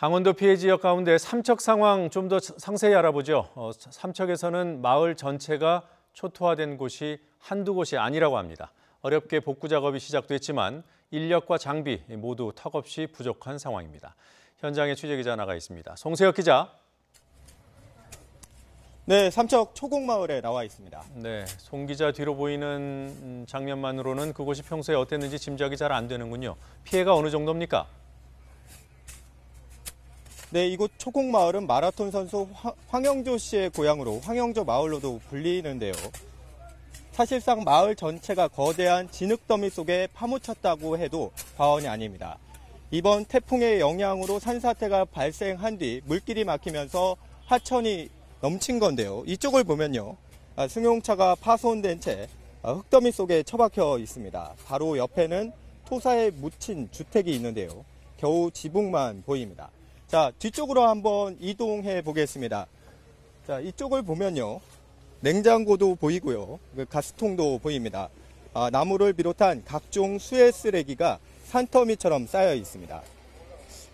강원도 피해 지역 가운데 삼척 상황 좀 더 상세히 알아보죠. 삼척에서는 마을 전체가 초토화된 곳이 한두 곳이 아니라고 합니다. 어렵게 복구 작업이 시작됐지만 인력과 장비 모두 턱없이 부족한 상황입니다. 현장에 취재기자 나가 있습니다. 송세혁 기자. 네, 삼척 초곡마을에 나와 있습니다. 네, 송 기자 뒤로 보이는 장면만으로는 그곳이 평소에 어땠는지 짐작이 잘 안 되는군요. 피해가 어느 정도입니까? 네, 이곳 초곡마을은 마라톤 선수 황영조 씨의 고향으로 황영조 마을로도 불리는데요. 사실상 마을 전체가 거대한 진흙더미 속에 파묻혔다고 해도 과언이 아닙니다. 이번 태풍의 영향으로 산사태가 발생한 뒤 물길이 막히면서 하천이 넘친 건데요. 이쪽을 보면요. 승용차가 파손된 채 흙더미 속에 처박혀 있습니다. 바로 옆에는 토사에 묻힌 주택이 있는데요. 겨우 지붕만 보입니다. 자, 뒤쪽으로 한번 이동해 보겠습니다. 자, 이쪽을 보면요. 냉장고도 보이고요. 가스통도 보입니다. 나무를 비롯한 각종 수해 쓰레기가 산더미처럼 쌓여 있습니다.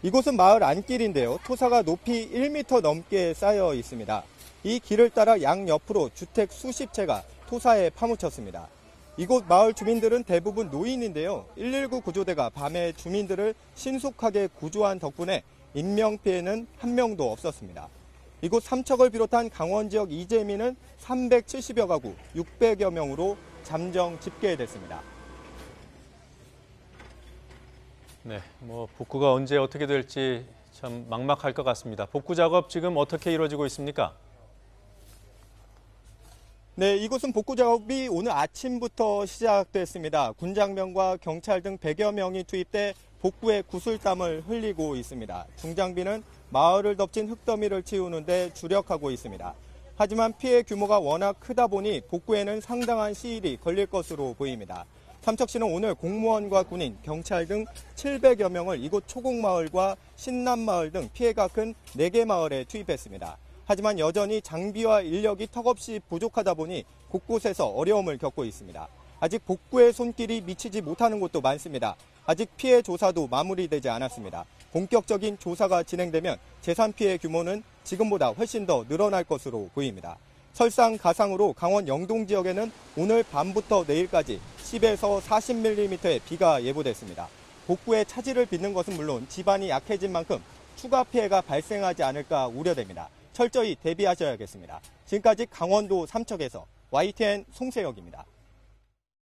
이곳은 마을 안길인데요. 토사가 높이 1m 넘게 쌓여 있습니다. 이 길을 따라 양옆으로 주택 수십 채가 토사에 파묻혔습니다. 이곳 마을 주민들은 대부분 노인인데요. 119 구조대가 밤에 주민들을 신속하게 구조한 덕분에 인명피해는 한 명도 없었습니다. 이곳 삼척을 비롯한 강원 지역 이재민은 370여 가구 600여 명으로 잠정 집계됐습니다. 네, 복구가 언제 어떻게 될지 참 막막할 것 같습니다. 복구 작업 지금 어떻게 이루어지고 있습니까? 네, 이곳은 복구 작업이 오늘 아침부터 시작됐습니다. 군장병과 경찰 등 100여 명이 투입돼 복구에 구슬땀을 흘리고 있습니다. 중장비는 마을을 덮친 흙더미를 치우는데 주력하고 있습니다. 하지만 피해 규모가 워낙 크다 보니 복구에는 상당한 시일이 걸릴 것으로 보입니다. 삼척시는 오늘 공무원과 군인, 경찰 등 700여 명을 이곳 초곡마을과 신남마을 등 피해가 큰 4개 마을에 투입했습니다. 하지만 여전히 장비와 인력이 턱없이 부족하다 보니 곳곳에서 어려움을 겪고 있습니다. 아직 복구의 손길이 미치지 못하는 곳도 많습니다. 아직 피해 조사도 마무리되지 않았습니다. 본격적인 조사가 진행되면 재산 피해 규모는 지금보다 훨씬 더 늘어날 것으로 보입니다. 설상가상으로 강원 영동 지역에는 오늘 밤부터 내일까지 10에서 40mm의 비가 예보됐습니다. 복구에 차질을 빚는 것은 물론 지반이 약해진 만큼 추가 피해가 발생하지 않을까 우려됩니다. 철저히 대비하셔야겠습니다. 지금까지 강원도 삼척에서 YTN 송세혁입니다.